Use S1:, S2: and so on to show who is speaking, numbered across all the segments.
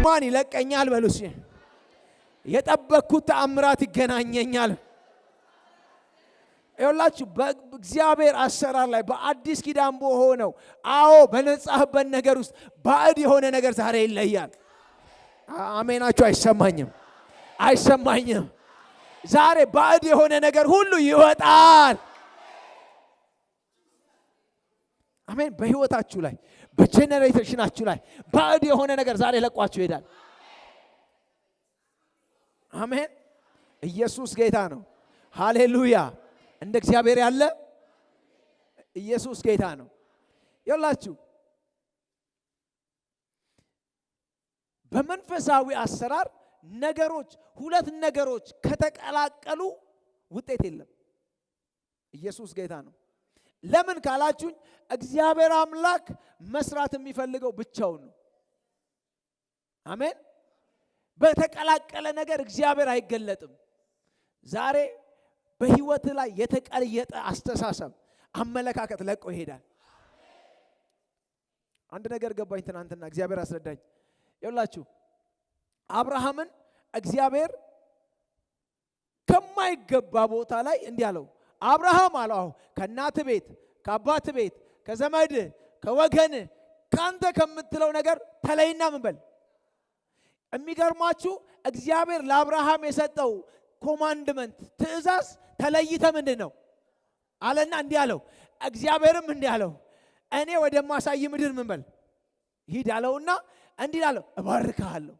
S1: ማን ይለቀኛል በሉስ የጠበቅኩት ተአምራት ይገናኘኛል ይኸውላችሁ በእግዚአብሔር አሰራር ላይ በአዲስ ኪዳን በሆነው አዎ በነጻህበት ነገር ውስጥ ባዕድ የሆነ ነገር ዛሬ ይለያል አሜናችሁ አይሰማኝም ዛሬ ባዕድ የሆነ ነገር ሁሉ ይወጣል አሜን በህይወታችሁ ላይ በጄነሬሽናችሁ ላይ ባዕድ የሆነ ነገር ዛሬ ለቋችሁ ይሄዳል አሜን ኢየሱስ ጌታ ነው ሃሌሉያ እንደ እግዚአብሔር ያለ ኢየሱስ ጌታ ነው ይኸውላችሁ በመንፈሳዊ አሰራር ነገሮች ሁለት ነገሮች ከተቀላቀሉ ውጤት የለም ኢየሱስ ጌታ ነው ለምን ካላችሁኝ እግዚአብሔር አምላክ መስራት የሚፈልገው ብቻውን ነው አሜን በተቀላቀለ ነገር እግዚአብሔር አይገለጥም ዛሬ በህይወት ላይ የተቀየጠ አስተሳሰብ አመለካከት ለቆ ይሄዳል አንድ ነገር ገባኝ ትናንትና እግዚአብሔር አስረዳኝ ይኸውላችሁ አብርሃምን እግዚአብሔር ከማይገባ ቦታ ላይ እንዲህ አለው አብርሃም አለው ከእናት ቤት ከአባት ቤት ከዘመድ ከወገን ካንተ ከምትለው ነገር ተለይና ምን በል የሚገርማችሁ እግዚአብሔር ለአብርሃም የሰጠው ኮማንድመንት ትእዛዝ ተለይተ ምንድነው አለና እንዲህ አለው እግዚአብሔርም እንዲህ አለው እኔ ወደማሳይ ምድር ምን በል ሂድ አለውና እንዲህ አለው እባርክሃለሁ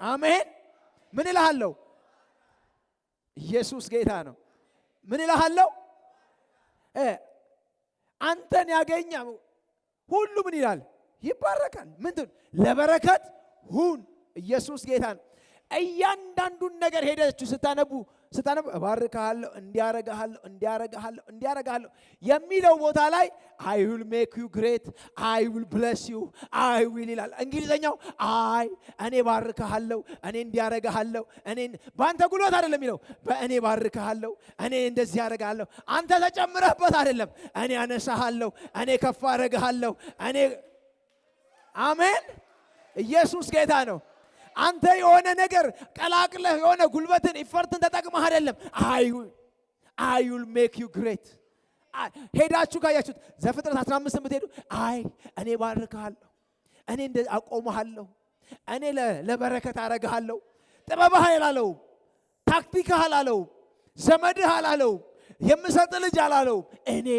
S1: አሜን ምን እልሃለሁ ኢየሱስ ጌታ ነው ምን እልሃለሁ አንተን ያገኘ ሁሉ ምን ይላል ይባረካል ምንድን ለበረከት ሁን ኢየሱስ ጌታ ነው እያንዳንዱን ነገር ሄዳችሁ ስታነቡ እባርክሃለሁ እንዲያረጋለሁ የሚለው ቦታ ላይ I will make you great I will bless you I will ይላል እንግሊዘኛው እኔ ባርክሃለሁ እኔ እንዲያረጋለሁ እኔ ባንተ ጉልበት አይደለም የሚለው በእኔ ባርክሃለሁ እኔ እንደዚህ ያረጋለሁ አንተ ተጨምረህበት አይደለም እኔ አነሳሃለሁ እኔ ከፍ አረጋለሁ እኔ አሜን ኢየሱስ ጌታ ነው አንተ የሆነ ነገር ቀላቅለህ የሆነ ጉልበትን ኢፈርትን ተጠቅመህ አይደለም I will make you great ሄዳችሁ ካያችሁት ዘፍጥረት 15 ብትሄዱ እኔ ባርክሃለሁ እኔ እንደ አቆምሃለሁ እኔ ለበረከት አረጋለሁ ጥበብህ አላለው ታክቲክህ አላለው ዘመድህ አላለው የምሰጥ ልጅ አላለው እኔ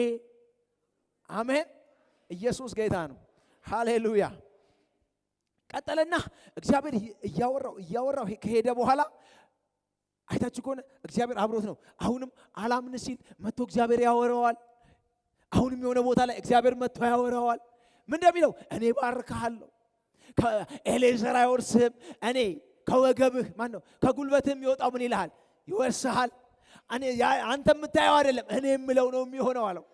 S1: አሜን ኢየሱስ ጌታ ነው ሃሌሉያ ቀጠለና እግዚአብሔር እያወራው ከሄደ በኋላ አይታችሁ ከሆነ እግዚአብሔር አብሮት ነው አሁንም አላምን ሲል መጥቶ እግዚአብሔር ያወራዋል አሁንም የሆነ ቦታ ላይ እግዚአብሔር መጥቶ ያወራዋል ምን እንደሚለው እኔ ባርክሃለሁ ከኤሌዘር አይወርስህም እኔ ከወገብህ ማን ነው ከጉልበትህ የሚወጣው ምን ይልሃል ይወርስሃል እኔ አንተ የምታየው አይደለም እኔ የምለው ነው የሚሆነው አለው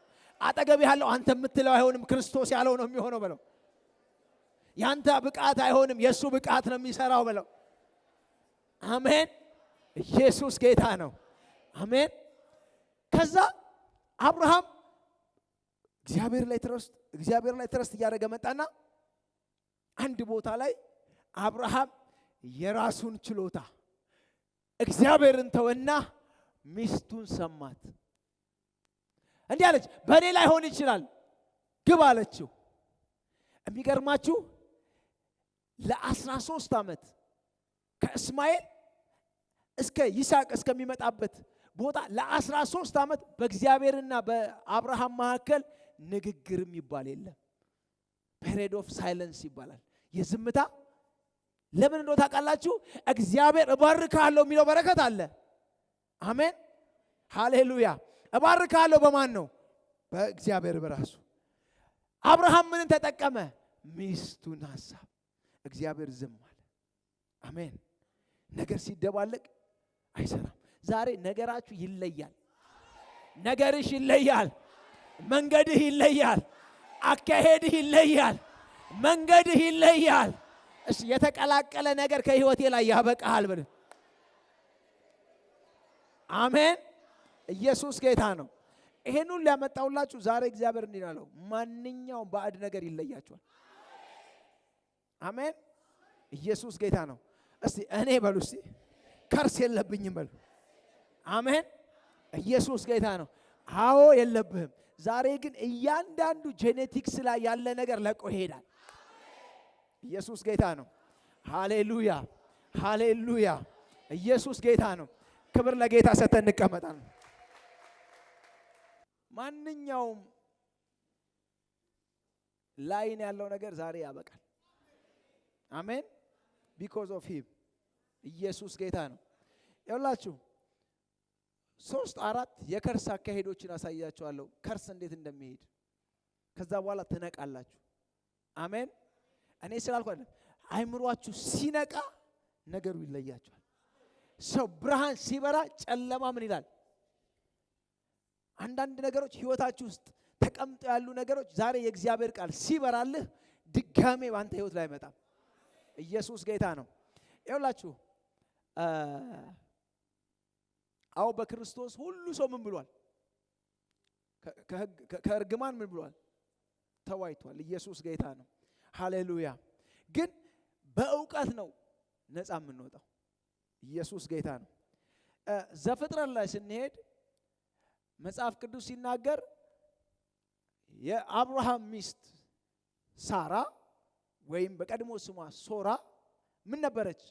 S1: አጠገብ ያለው አንተ የምትለው አይሆንም ክርስቶስ ያለው ነው የሚሆነው በለው ያንተ ብቃት አይሆንም የሱ ብቃት ነው የሚሰራው በለው አሜን ኢየሱስ ጌታ ነው ከዛ አብርሃም እግዚአብሔር ላይ ትረስት እያደረገ መጣና አንድ ቦታ ላይ አብርሃም የራሱን ችሎታ እግዚአብሔርን ተወና ሚስቱን ሰማት እንዲህ አለች በእኔ ላይ ሆን ይችላል ግብ አለችው የሚገርማችሁ ለ13 ዓመት ከእስማኤል እስከ ይስሐቅ እስከሚመጣበት ቦታ ለ13 ዓመት በእግዚአብሔርና በአብርሃም መካከል ንግግርም ይባል የለም ፔሪድ ኦፍ ሳይለንስ ይባላል የዝምታ ለምን እንደው ታውቃላችሁ እግዚአብሔር እባርካለሁ የሚለው በረከት አለ አሜን ሃሌሉያ እባርካለሁ በማን ነው በእግዚአብሔር በራሱ አብርሃም ምን ተጠቀመ ሚስቱን ሐሳብ እግዚአብሔር ዝም አለ አሜን ነገር ሲደባለቅ አይሰራም ዛሬ ነገራችሁ ይለያል ነገርሽ ይለያል መንገድህ ይለያል አካሄድህ ይለያል መንገድህ ይለያል እሺ የተቀላቀለ ነገር ከህይወቴ ላይ ያበቃል ብለ አሜን ኢየሱስ ጌታ ነው ይሄን ሁሉ ያመጣውላችሁ ዛሬ እግዚአብሔር እንዲናለው ማንኛውም ባዕድ ነገር ይለያችኋል አሜን ኢየሱስ ጌታ ነው። እስቲ እኔ በሉ እስቲ ከርስ የለብኝም በሉ። አሜን። ኢየሱስ ጌታ ነው። አዎ የለብህም። ዛሬ ግን እያንዳንዱ ጄኔቲክስ ላይ ያለ ነገር ለቆ ይሄዳል። ኢየሱስ ጌታ ነው። ሃሌሉያ ሃሌሉያ። ኢየሱስ ጌታ ነው። ክብር ለጌታ ሰጥተን እንቀመጣለን። ማንኛውም ላይን ያለው ነገር ዛሬ ያበቃል። አሜን። ቢኮዝ ኦፍ ሂም ኢየሱስ ጌታ ነው። ይኸውላችሁ 3-4 የከርስ አካሄዶችን አሳያችኋለሁ። ከርስ እንዴት እንደሚሄድ ከዛ በኋላ ትነቃላችሁ። አሜን። እኔ ስላልኩ አይደለም፣ አይምሯችሁ ሲነቃ ነገሩ ይለያችኋል። ሰው ብርሃን ሲበራ ጨለማ ምን ይላል? አንዳንድ ነገሮች ህይወታችሁ ውስጥ ተቀምጠው ያሉ ነገሮች ዛሬ የእግዚአብሔር ቃል ሲበራልህ ድጋሜ ባንተ ህይወት ላይ አይመጣም። ኢየሱስ ጌታ ነው። ይኸውላችሁ አው በክርስቶስ ሁሉ ሰው ምን ብሏል? ከእርግማን ምን ብሏል? ተዋይቷል። ኢየሱስ ጌታ ነው። ሃሌሉያ። ግን በእውቀት ነው ነፃ የምንወጣው። ኢየሱስ ጌታ ነው። ዘፍጥረት ላይ ስንሄድ መጽሐፍ ቅዱስ ሲናገር የአብርሃም ሚስት ሳራ ወይም በቀድሞ ስሟ ሶራ ምን ነበረች?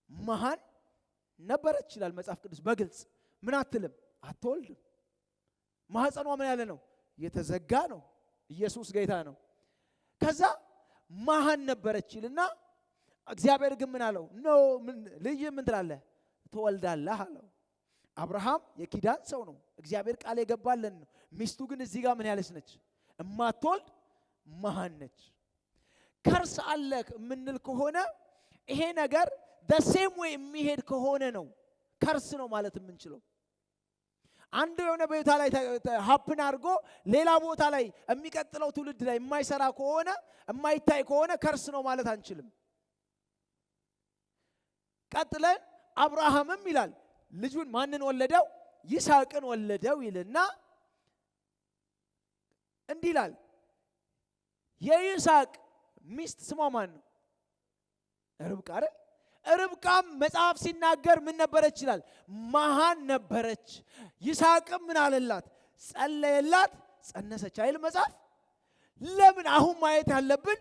S1: መሃን ነበረች ይላል መጽሐፍ ቅዱስ በግልጽ። ምን አትልም? አትወልድም። ማህፀኗ ምን ያለ ነው? የተዘጋ ነው። ኢየሱስ ጌታ ነው። ከዛ መሃን ነበረች ይልና እግዚአብሔር ግን ምን አለው? ኖ ልጅ ምን ትላለህ? ትወልዳለህ አለው። አብርሃም የኪዳን ሰው ነው። እግዚአብሔር ቃል የገባለን ነው። ሚስቱ ግን እዚህ ጋር ምን ያለች ነች? እማትወልድ መሃን ነች። ከርስ አለ የምንል ከሆነ ይሄ ነገር ደሴም ወይ የሚሄድ ከሆነ ነው ከርስ ነው ማለት የምንችለው። አንድ የሆነ ቦታ ላይ ሀፕን አድርጎ ሌላ ቦታ ላይ የሚቀጥለው ትውልድ ላይ የማይሰራ ከሆነ የማይታይ ከሆነ ከርስ ነው ማለት አንችልም። ቀጥለን አብርሃምም ይላል ልጁን ማንን ወለደው? ይስሐቅን ወለደው ይልና እንዲህ ይላል የይስሐቅ ሚስት ስሟ ማን ነው? ርብቃ አይደል? ርብቃም መጽሐፍ ሲናገር ምን ነበረች ይላል? መሃን ነበረች። ይስሐቅም ምን አለላት? ጸለየላት፣ ጸነሰች አይል መጽሐፍ። ለምን አሁን ማየት ያለብን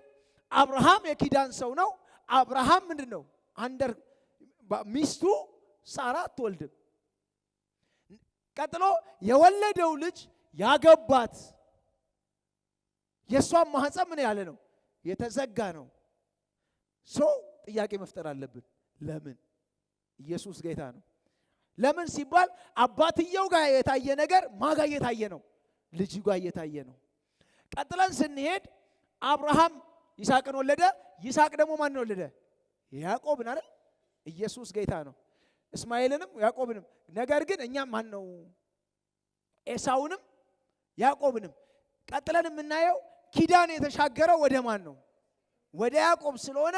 S1: አብርሃም የኪዳን ሰው ነው። አብርሃም ምንድነው? አንደር ሚስቱ ሳራ አትወልድም። ቀጥሎ የወለደው ልጅ ያገባት የሷም ማህፀን ምን ያለ ነው? የተዘጋ ነው። ሰው ጥያቄ መፍጠር አለብን። ለምን? ኢየሱስ ጌታ ነው። ለምን ሲባል አባትየው ጋር የታየ ነገር ማጋ እየታየ ነው? ልጅ ጋር እየታየ ነው። ቀጥለን ስንሄድ አብርሃም ይስሐቅን ወለደ። ይስሐቅ ደግሞ ማንን ወለደ? ያዕቆብን አይደል? ኢየሱስ ጌታ ነው። እስማኤልንም ያዕቆብንም። ነገር ግን እኛ ማን ነው? ኤሳውንም ያዕቆብንም። ቀጥለን የምናየው ኪዳን የተሻገረው ወደ ማን ነው? ወደ ያዕቆብ ስለሆነ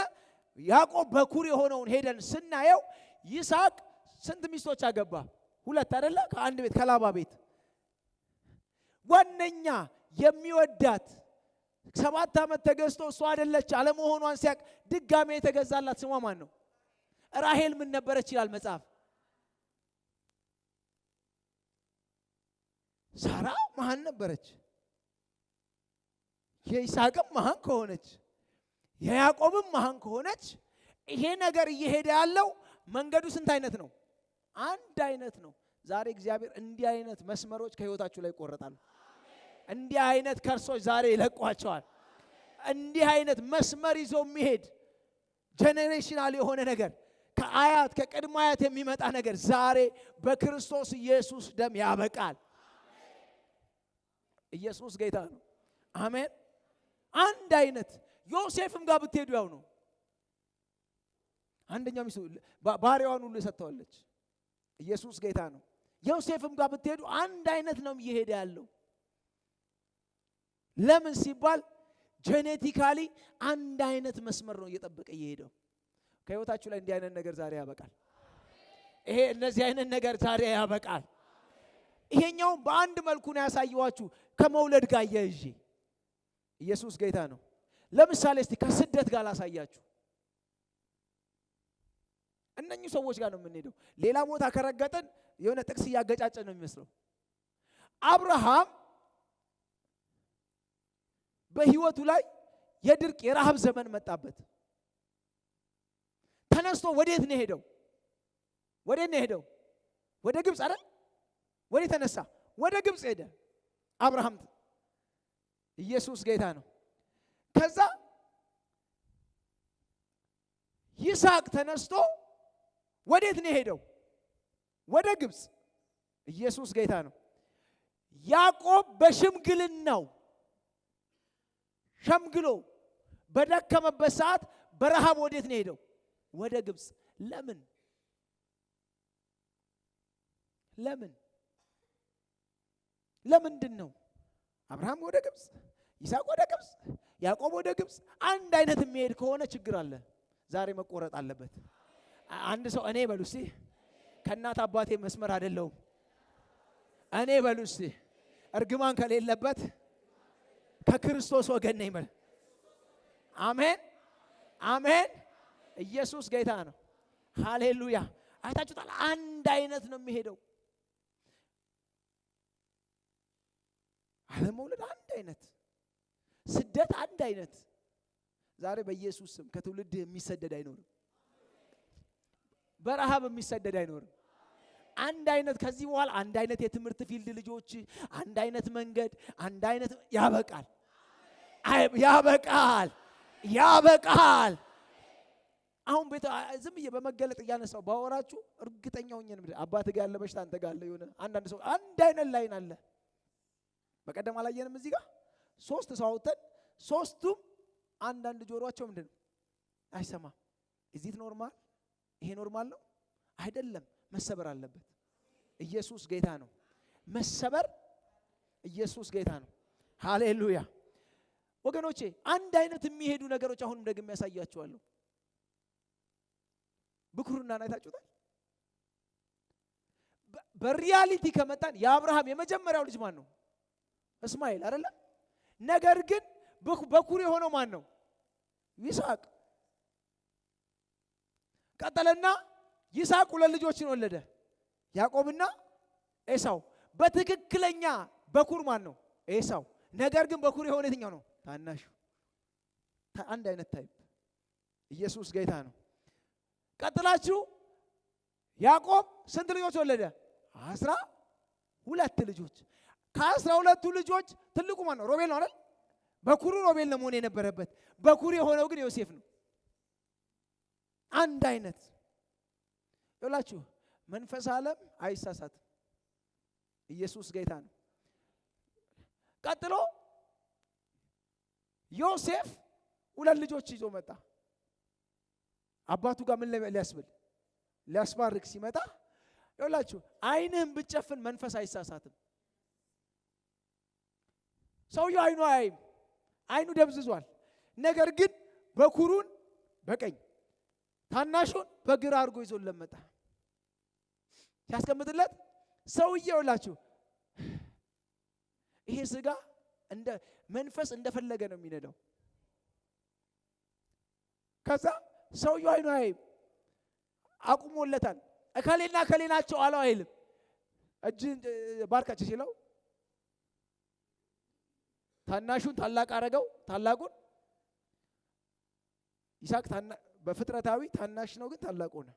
S1: ያዕቆብ በኩር የሆነውን ሄደን ስናየው ይስሐቅ ስንት ሚስቶች አገባ? 2 አይደለ? ከአንድ ቤት ከላባ ቤት። ዋነኛ የሚወዳት 7 ዓመት ተገዝቶ እሷ አይደለች አለመሆኗን ሲያቅ ድጋሜ የተገዛላት ስሟ ማን ነው? ራሄል ምን ነበረች ይላል መጽሐፍ? ሳራ መሃን ነበረች። የይስሐቅም መሃን ከሆነች የያዕቆብም መሃን ከሆነች ይሄ ነገር እየሄደ ያለው መንገዱ ስንት አይነት ነው? አንድ አይነት ነው። ዛሬ እግዚአብሔር እንዲህ አይነት መስመሮች ከህይወታችሁ ላይ ይቆረጣሉ። እንዲህ አይነት ከርሶች ዛሬ ይለቋቸዋል። እንዲህ አይነት መስመር ይዞ የሚሄድ ጄኔሬሽናል የሆነ ነገር ከአያት ከቅድመ አያት የሚመጣ ነገር ዛሬ በክርስቶስ ኢየሱስ ደም ያበቃል። ኢየሱስ ጌታ ነው። አሜን። አንድ አይነት ዮሴፍም ጋር ብትሄዱ ያው ነው። አንደኛ ሚስቱ ባሪያዋን ሁሉ ሰጥተዋለች። ኢየሱስ ጌታ ነው። ዮሴፍም ጋር ብትሄዱ አንድ አይነት ነው እየሄደ ያለው። ለምን ሲባል ጄኔቲካሊ አንድ አይነት መስመር ነው እየጠበቀ እየሄደው። ከህይወታችሁ ላይ እንዲህ አይነት ነገር ዛሬ ያበቃል። ይሄ እነዚህ አይነት ነገር ዛሬ ያበቃል። ይሄኛው በአንድ መልኩ ነው ያሳየዋችሁ ከመውለድ ጋር ያይዤ። ኢየሱስ ጌታ ነው። ለምሳሌ እስቲ ከስደት ጋር ላሳያችሁ። እነኚህ ሰዎች ጋር ነው የምንሄደው። ሌላ ቦታ ከረገጥን የሆነ ጥቅስ እያገጫጨን ነው የሚመስለው። አብርሃም በህይወቱ ላይ የድርቅ የረሃብ ዘመን መጣበት። ተነስቶ ወዴት ነው ሄደው? ወዴት ነው ሄደው? ወደ ግብፅ አይደል? ወዴት ተነሳ? ወደ ግብፅ ሄደ አብርሃም። ኢየሱስ ጌታ ነው። ከዛ ይስሐቅ ተነስቶ ወዴት ነው ሄደው? ወደ ግብፅ። ኢየሱስ ጌታ ነው። ያዕቆብ በሽምግልናው ሸምግሎ በደከመበት ሰዓት በረሃብ ወዴት ነው ሄደው? ወደ ግብፅ። ለምን? ለምንድን ነው አብርሃም ወደ ግብፅ፣ ይስሐቅ ወደ ግብፅ፣ ያዕቆብ ወደ ግብፅ? አንድ አይነት የሚሄድ ከሆነ ችግር አለ። ዛሬ መቆረጥ አለበት። አንድ ሰው እኔ በሉ እስቲ ከእናት አባቴ መስመር አይደለሁም። እኔ በሉ እስቲ እርግማን ከሌለበት ከክርስቶስ ወገን ነኝ በል። አሜን አሜን። ኢየሱስ ጌታ ነው። ሃሌሉያ። አይታችሁታል። አንድ አይነት ነው የሚሄደው። አለመውለድ አንድ አይነት፣ ስደት አንድ አይነት። ዛሬ በኢየሱስ ስም ከትውልድ የሚሰደድ አይኖርም። በረሃብ የሚሰደድ አይኖርም። አንድ አይነት ከዚህ በኋላ አንድ አይነት የትምህርት ፊልድ ልጆች፣ አንድ አይነት መንገድ፣ አንድ አይነት ያበቃል። ያበቃል። ያበቃል። አሁን ቤት ዝም ብዬ በመገለጥ እያነሳው ባወራችሁ እርግጠኛ ሆኜ ነው አባት ጋር ያለ በሽታ አንተ ጋር አለ። የሆነ አንዳንድ ሰው አንድ አይነት ላይን አለ። በቀደም አላየንም? እዚህ ጋር 3 ሰው አውጥተን 3ቱም አንዳንድ ጆሮአቸው ምንድን ነው አይሰማም። እዚህ ኖርማል፣ ይሄ ኖርማል ነው አይደለም። መሰበር አለበት። ኢየሱስ ጌታ ነው። መሰበር። ኢየሱስ ጌታ ነው። ሃሌሉያ ወገኖቼ። አንድ አይነት የሚሄዱ ነገሮች አሁንም ደግሜ ያሳያችኋለሁ። ብኩርናን አይታችሁታል። በሪያሊቲ ከመጣን የአብርሃም የመጀመሪያው ልጅ ማን ነው? እስማኤል አይደለ? ነገር ግን በኩር የሆነው ማን ነው? ይስሐቅ። ቀጠለና ይስሐቅ 2 ልጆችን ወለደ፣ ያዕቆብና ኤሳው። በትክክለኛ በኩር ማን ነው? ኤሳው። ነገር ግን በኩር የሆነ የትኛው ነው? ታናሹ። አንድ አይነት ታይፕ። ኢየሱስ ጌታ ነው። ቀጥላችሁ ያዕቆብ ስንት ልጆች ወለደ? 12 ልጆች። ከ12ቱ ልጆች ትልቁ ማን ነው? ሮቤል ነው አይደል? በኩሩ ሮቤል ነው መሆን የነበረበት። በኩር የሆነው ግን ዮሴፍ ነው። አንድ አይነት ይላችሁ። መንፈስ ዓለም አይሳሳትም። ኢየሱስ ጌታ ነው። ቀጥሎ ዮሴፍ 2 ልጆች ይዞ መጣ። አባቱ ጋር ምን ሊያስብል ሊያስባርክ ሲመጣ ይላችሁ፣ አይንህን ብትጨፍን መንፈስ አይሳሳትም። ሰውየው አይኑ አያይም፣ አይኑ ደብዝዟል። ነገር ግን በኩሩን በቀኝ ታናሹን በግራ አድርጎ ይዞለት መጣ። ሲያስቀምጥለት ሰውየው ይላችሁ፣ ይሄ ስጋ እንደ መንፈስ እንደፈለገ ነው የሚነዳው። ከዛ ሰውየው አይኑ አያይም፣ አቁሞለታል። እከሌና እከሌ ናቸው አለው አይልም። እጅን ባርካቸው ሲለው ታናሹን ታላቅ አረገው። ታላቁን ይስሐቅ በፍጥረታዊ ታናሽ ነው፣ ግን ታላቅ ሆነ።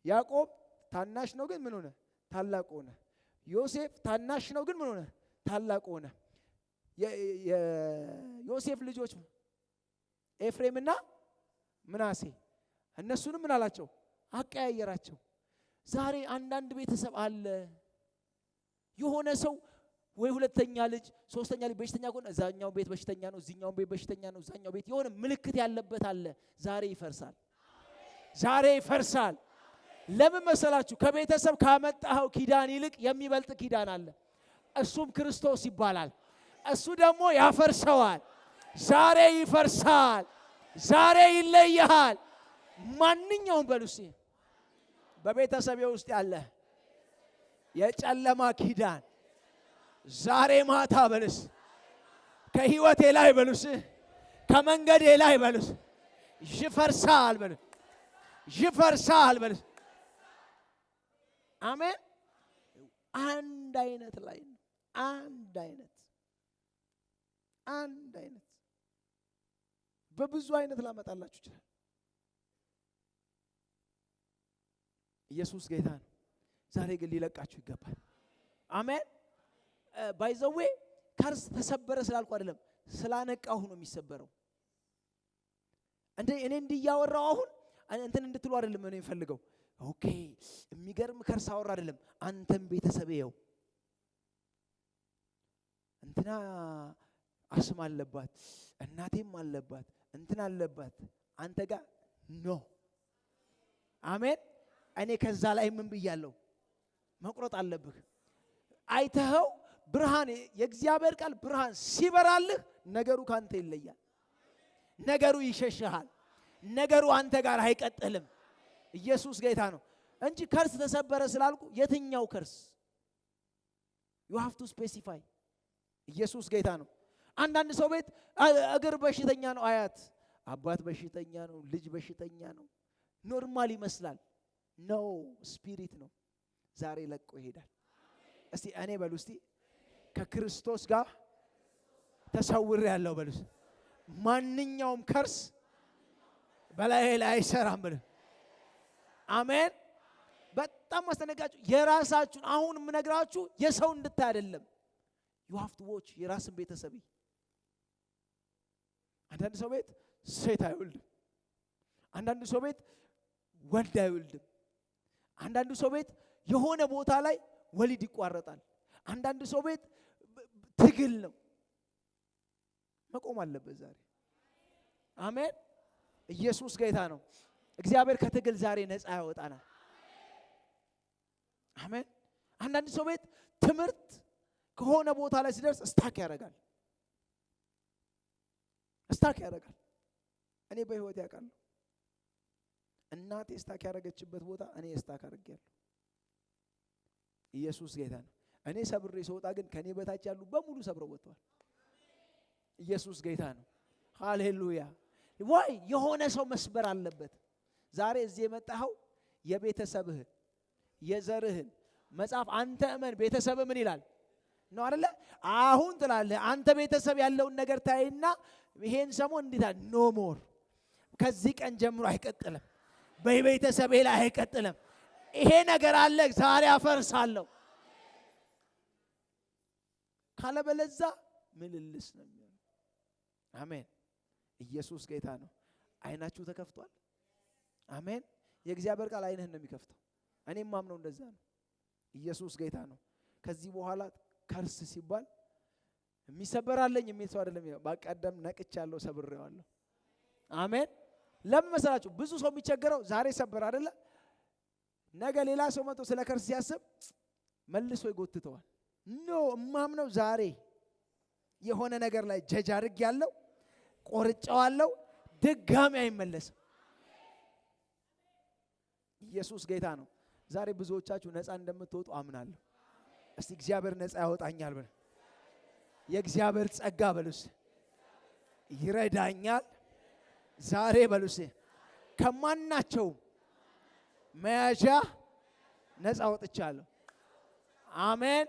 S1: ያዕቆብ ታናሽ ነው፣ ግን ምን ሆነ? ታላቅ ሆነ። ዮሴፍ ታናሽ ነው፣ ግን ምን ሆነ? ታላቅ ሆነ። የዮሴፍ ልጆች ኤፍሬምና ምናሴ፣ እነሱንም ምን አላቸው? አቀያየራቸው። ዛሬ አንዳንድ ቤተሰብ አለ የሆነ ሰው ወይ 2ኛ ልጅ 3ኛ ልጅ በሽተኛ ከሆነ እዛኛው ቤት በሽተኛ ነው፣ እዚህኛው ቤት በሽተኛ ነው፣ እዛኛው ቤት የሆነ ምልክት ያለበት አለ። ዛሬ ይፈርሳል። ዛሬ ይፈርሳል። ለምን መሰላችሁ? ከቤተሰብ ካመጣኸው ኪዳን ይልቅ የሚበልጥ ኪዳን አለ። እሱም ክርስቶስ ይባላል። እሱ ደግሞ ያፈርሰዋል። ዛሬ ይፈርሳል። ዛሬ ይለያል። ማንኛውም በሉሲ በቤተሰቤ ውስጥ ያለ የጨለማ ኪዳን ዛሬ ማታ በሉስ ከህይወቴ ላይ በሉስ ከመንገዴ ላይ በሉስ ይፈርሳል። በሉ ይፈርሳል በል። አሜን። አንድ አይነት ላይ ነው። አንድ አይነት በብዙ አይነት ላመጣላችሁ ይችላል። ኢየሱስ ጌታ ነው። ዛሬ ግን ሊለቃችሁ ይገባል። አሜን። ባይዘዌ ከርስ ተሰበረ ስላልኩ አይደለም፣ ስላነቃሁ ነው የሚሰበረው። እኔ እንዲያወራው አሁን እንትን እንድትሉ አይደለም እኔ የምፈልገው። ኦኬ የሚገርም ከርስ አወራ አይደለም። አንተም ቤተሰቤው እንትና አስም አለባት፣ እናቴም አለባት፣ እንትና አለባት፣ አንተ ጋር ኖ። አሜን። እኔ ከዛ ላይ ምን ብያለሁ? መቁረጥ አለብህ። አይተኸው ብርሃን፣ የእግዚአብሔር ቃል ብርሃን ሲበራልህ ነገሩ ካንተ ይለያል። ነገሩ ይሸሽሃል። ነገሩ አንተ ጋር አይቀጥልም። ኢየሱስ ጌታ ነው እንጂ ከርስ ተሰበረ ስላልኩ የትኛው ከርስ? you have to specify። ኢየሱስ ጌታ ነው። አንዳንድ ሰው ቤት እግር በሽተኛ ነው፣ አያት አባት በሽተኛ ነው፣ ልጅ በሽተኛ ነው። ኖርማል ይመስላል። ነው ስፒሪት ነው። ዛሬ ለቆ ይሄዳል። እስቲ እኔ በሉ እስቲ ከክርስቶስ ጋር ተሰውሬ ያለው በሉ። ማንኛውም ከርስ በላይ ላይ አይሰራም በሉ። አሜን። በጣም አስተነጋጩ የራሳችሁን አሁን የምነግራችሁ የሰው እንድታይ አይደለም። you have to watch የራስን ቤተሰብ። አንዳንድ ሰው ቤት ሴት አይወልድም። አንዳንድ ሰው ቤት ወልድ አይወልድም። አንዳንድ ሰው ቤት የሆነ ቦታ ላይ ወሊድ ይቋረጣል። አንዳንድ ሰው ቤት ትግል ነው። መቆም አለበት ዛሬ። አሜን። ኢየሱስ ጌታ ነው። እግዚአብሔር ከትግል ዛሬ ነፃ ያወጣናል። አሜን። አንዳንድ ሰው ቤት ትምህርት ከሆነ ቦታ ላይ ሲደርስ ስታክ ያደርጋል። እኔ በህይወት ያውቃለሁ። እናቴ ስታክ ያደረገችበት ቦታ እኔ ስታክ አድርጌያለሁ። ኢየሱስ ጌታ ነው። እኔ ሰብሬ ስወጣ ግን ከኔ በታች ያሉ በሙሉ ሰብረው ወጥተዋል። ኢየሱስ ጌታ ነው። ሃሌሉያ። ወይ የሆነ ሰው መስበር አለበት። ዛሬ እዚህ የመጣኸው የቤተሰብህን የዘርህን መጽሐፍ አንተ እመን። ቤተሰብ ምን ይላል ነው አይደለ? አሁን ትላለህ አንተ ቤተሰብ ያለውን ነገር ታይና ይሄን ሰሞን እንዴት ኖ ሞር ከዚህ ቀን ጀምሮ አይቀጥልም። በቤተሰቤ ላይ አይቀጥልም። ይሄ ነገር አለ ዛሬ አፈርሳለሁ ካለበለዛ ምልልስ ነው የሚሆነው። አሜን። ኢየሱስ ጌታ ነው። አይናችሁ ተከፍቷል። አሜን። የእግዚአብሔር ቃል አይንህን ነው የሚከፍተው። እኔም ማምነው እንደዛ ነው። ኢየሱስ ጌታ ነው። ከዚህ በኋላ ከርስ ሲባል የሚሰበራለኝ የሚል ሰው አይደለም። ባቀደም ነቅቻለሁ፣ ሰብሬዋለሁ። አሜን። ለምን መሰላችሁ? ብዙ ሰው የሚቸገረው ዛሬ ሰበር አይደለ? ነገ ሌላ ሰው መጥቶ ስለ ከርስ ሲያስብ መልሶ ይጎትተዋል። ኖ ማምነው ዛሬ የሆነ ነገር ላይ ጀጅ አድርግ ያለው ቆርጫዋለሁ፣ ድጋሚ አይመለስም። ኢየሱስ ጌታ ነው። ዛሬ ብዙዎቻችሁ ነፃ እንደምትወጡ አምናለሁ። እስቲ እግዚአብሔር ነፃ ያወጣኛል በል። የእግዚአብሔር ጸጋ በሉስ ይረዳኛል ዛሬ በሉስ ከማናቸው መያዣ ነፃ ወጥቻለሁ። አሜን።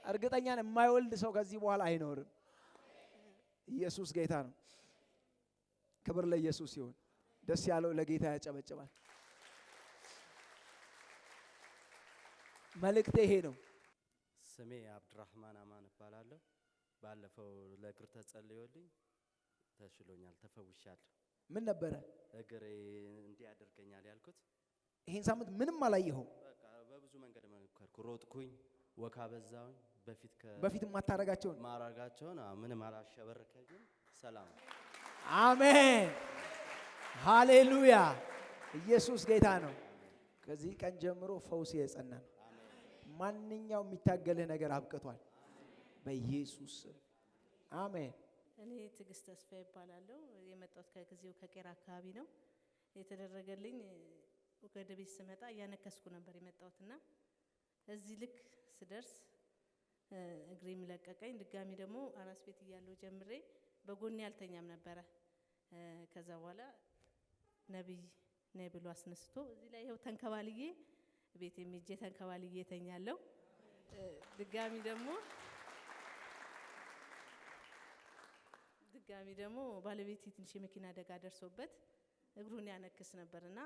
S1: እርግጠኛ ነኝ የማይወልድ ሰው ከዚህ በኋላ አይኖርም። ኢየሱስ ጌታ ነው። ክብር ለኢየሱስ ይሁን። ደስ ያለው ለጌታ ያጨበጭባል። መልእክቴ ይሄ ነው።
S2: ስሜ አብዱራህማን አማን እባላለሁ። ባለፈው ለእግር ተጸልዮልኝ ተሽሎኛል፣ ተፈውሻለሁ።
S1: ምን ነበረ
S2: እግሬ እንዲያደርገኛል ያልኩት?
S1: ይሄን ሳምንት ምንም አላየኸው?
S2: በቃ በብዙ መንገድ መከርኩ፣ ሮጥኩኝ፣ ወካ በዛውኝ።
S1: በፊት ማታረጋቸውን
S2: ማራጋቸውን ምንም አላሸበረከኝም። ሰላም።
S1: አሜን። ሃሌሉያ። ኢየሱስ ጌታ ነው። ከዚህ ቀን ጀምሮ ፈውስ የጸና ነው። ማንኛውም የሚታገልህ ነገር አብቅቷል በኢየሱስ ስም አሜን።
S3: እኔ ትዕግስት ተስፋ ይባላለሁ። የመጣሁት ከጊዜው ከቄራ አካባቢ ነው። የተደረገልኝ ወደ ቤት ስመጣ እያነከስኩ ነበር የመጣሁትና እዚህ ልክ ስደርስ እግሬም ለቀቀኝ። ድጋሚ ደግሞ አራስ ቤት እያለሁ ጀምሬ በጎኔ አልተኛም ነበረ። ከዛ በኋላ ነብይ ነይ ብሎ አስነስቶ እዚህ ላይ ይኸው ተንከባልዬ ቤት የሚጄ ተንከባልዬ ተኛለሁ። ድጋሚ ደግሞ ባለቤቴ ትንሽ የመኪና አደጋ ደርሶበት እግሩን ያነክስ ነበርና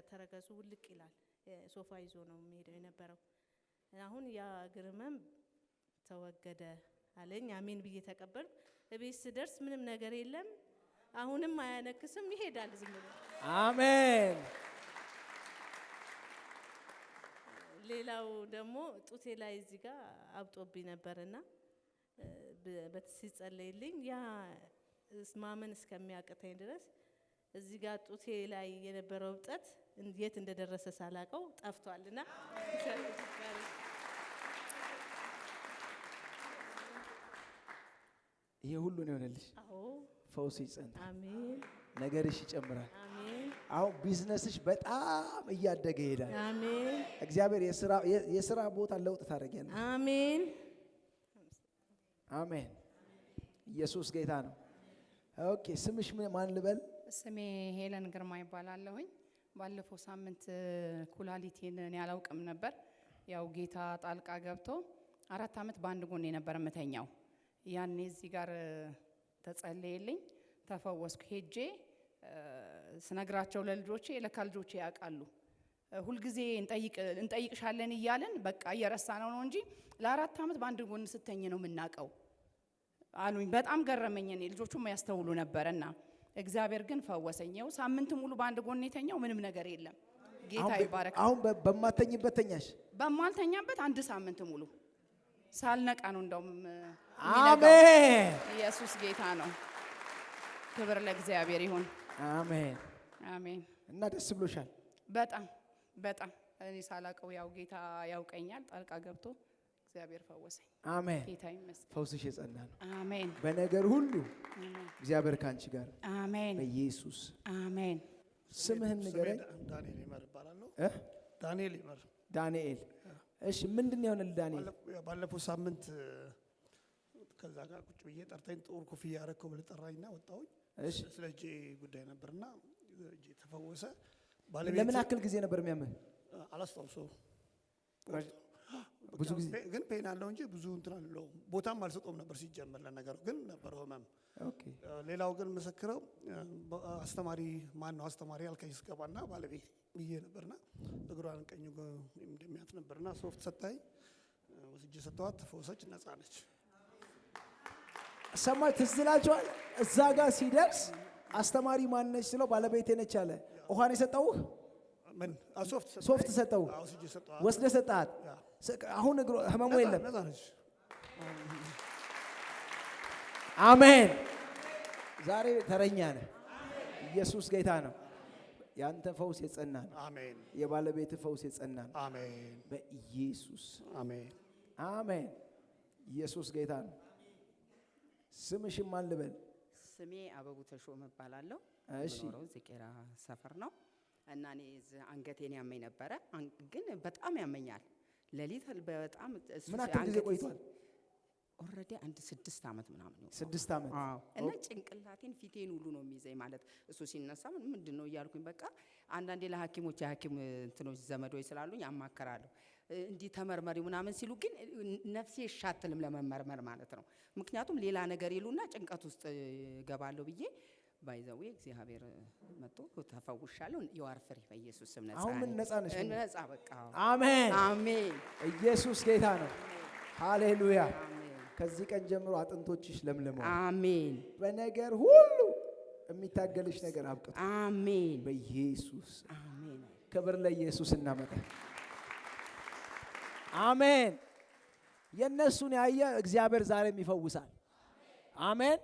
S3: ተረከዙ ውልቅ ይላል። ሶፋ ይዞ ነው የሚሄደው የነበረው። አሁን ያ እግር ህመም ተወገደ አለኝ። አሜን ብዬ ተቀበልኩ። እቤት ስደርስ ምንም ነገር የለም። አሁንም አያነክስም፣ ይሄዳል ዝም ብሎ።
S1: አሜን።
S3: ሌላው ደግሞ ጡቴ ላይ እዚህ ጋር አብጦብኝ ነበርና ሲጸለይልኝ ያ ማመን እስከሚያቅተኝ ድረስ እዚህ ጋር ጡቴ ላይ የነበረው እብጠት የት እንደደረሰ ሳላቀው ጠፍቷልና
S1: ይሄ ሁሉ ነው የሆነልሽ።
S3: አዎ
S1: ፈውስ ይጸንት።
S3: አሜን።
S1: ነገርሽ ይጨምራል።
S3: አሜን።
S1: አሁን ቢዝነስሽ በጣም እያደገ ይሄዳል።
S3: አሜን።
S1: እግዚአብሔር የሥራ ቦታ ለውጥ ታደርጊያለሽ።
S3: አሜን።
S1: አሜን። ኢየሱስ ጌታ ነው። ኦኬ፣ ስምሽ ማን ልበል?
S4: ስሜ ሄለን ግርማ ይባላለሁኝ። ባለፈው ሳምንት ኩላሊቴን እኔ አላውቅም ነበር። ያው ጌታ ጣልቃ ገብቶ 4 ዓመት በአንድ ጎን ነበር የምተኛው። ያኔ እዚህ ጋር ተጸለየልኝ፣ ተፈወስኩ። ሄጄ ስነግራቸው ለልጆቼ ለካ ልጆቼ ያውቃሉ። ሁልጊዜ እንጠይቅሻለን እያለን በቃ እየረሳ ነው እንጂ ለ4 ዓመት በአንድ ጎን ስተኝ ነው የምናውቀው አሉኝ። በጣም ገረመኝ። እኔ ልጆቹም ያስተውሉ ነበርና እግዚአብሔር ግን ፈወሰኝው። ሳምንት ሙሉ በአንድ ጎን የተኛው ምንም ነገር የለም። ጌታ ይባረክ።
S1: አሁን በማተኝበት ተኛሽ?
S4: በማልተኛበት 1 ሳምንት ሙሉ ሳልነቃ ነው እንደውም።
S1: አሜን።
S4: ኢየሱስ ጌታ ነው። ክብር ለእግዚአብሔር ይሁን።
S1: አሜን
S4: አሜን።
S1: እና ደስ ብሎሻል?
S4: በጣም በጣም እኔ ሳላቀው ያው ጌታ ያውቀኛል። ጣልቃ ገብቶ እግዚአብሔር ፈወሰኝ።
S1: አሜን።
S4: ጌታ ይመስገን።
S1: ፈውስሽ የጸና ነው።
S4: አሜን።
S1: በነገር ሁሉ እግዚአብሔር ካንቺ ጋር።
S4: አሜን።
S1: በኢየሱስ
S4: አሜን።
S1: ስምህን ንገረኝ።
S5: ዳንኤል ይመር እባላለሁ። ዳንኤል ይመር።
S1: ዳንኤል። እሺ፣ ምንድን ነው የሆነልህ ዳንኤል?
S5: ባለፈው ሳምንት ከዛ ጋር ቁጭ ብዬ ጠርታኝ ጥቁር ኮፍያ ያረከው ብለህ ጠራኝና ወጣሁኝ።
S1: እሺ፣
S5: ስለ እጄ ጉዳይ ነበርና እጄ ተፈወሰ።
S1: ለምን አክል ጊዜ ነበር የሚያምህ?
S5: አላስታውሰውም።
S1: ብዙ ጊዜ
S5: ግን ፔን አለው እንጂ ብዙ እንትን አለው። ቦታም አልሰጠውም ነበር ሲጀመር ለነገሩ ግን ነበረው ህመም።
S1: ኦኬ።
S5: ሌላው ግን መሰክረው አስተማሪ ማን ነው አስተማሪ አልከኝ ስገባና ባለቤት ብዬ ነበርና እግሯን ቀኝ እንደሚያት ነበርና ሶፍት ሰጣኝ ወስጄ ሰጠዋት፣ ተፈወሰች፣ ነፃ ነች።
S1: ሰማይ ትዝ ይላችኋል? እዛ ጋር ሲደርስ አስተማሪ ማን ነች ስለው ባለቤቴ ነች አለ። ውሃን የሰጠውህ
S5: ምን
S1: ሶፍት ሰጠው ወስደ ሰጣት። አሁን እግሮ ህመሙ የለም። አሜን። ዛሬ ተረኛ ነህ። ኢየሱስ ጌታ ነው። ያንተ ፈውስ የጸና ነው።
S5: አሜን።
S1: የባለቤት ፈውስ የጸና ነው።
S5: አሜን።
S1: በኢየሱስ
S5: አሜን።
S1: አሜን። ኢየሱስ ጌታ ነው። ስምሽን ማን ልበል?
S6: ስሜ አበቡ ተሾመ እባላለሁ።
S1: እሺ።
S6: ኖሮ ዝቄራ ሰፈር ነው እና እኔ አንገቴን ያመኝ ነበረ፣ ግን በጣም ያመኛል። ሌሊት በጣም
S1: ምን ያክል ጊዜ ቆይቷል?
S6: ኦልሬዲ 6 ዓመት ምናምን ነው።
S1: 6 ዓመት።
S6: እና ጭንቅላቴን ፊቴን ሁሉ ነው የሚይዘኝ። ማለት እሱ ሲነሳ ምንድነው እያልኩኝ በቃ አንዳንዴ ለሐኪሞች የሐኪም እንትኖች ዘመዶች ስላሉኝ አማከራለሁ። እንዲህ ተመርመሪ ምናምን ሲሉ ግን ነፍሴ ይሻትልም ለመመርመር ማለት ነው። ምክንያቱም ሌላ ነገር ይሉና ጭንቀት ውስጥ ገባለሁ ብዬ ባይዘው እግዚአብሔር መጥቶ ተፈውሻለሁ። ይዋርፍሪ በኢየሱስ ስም ነፃ።
S1: አሁን ምን ነፃ ነሽ?
S6: ነፃ በቃ።
S1: አሜን
S6: አሜን።
S1: ኢየሱስ ጌታ ነው። ሃሌሉያ። ከዚህ ቀን ጀምሮ አጥንቶችሽ ለምልመዋል።
S6: አሜን።
S1: በነገር ሁሉ የሚታገልሽ ነገር አብቅቶ
S6: አሜን።
S1: በኢየሱስ
S6: አሜን።
S1: ክብር ለኢየሱስ እናመጣ። አሜን። የነሱን ያየ እግዚአብሔር ዛሬም ይፈውሳል። አሜን።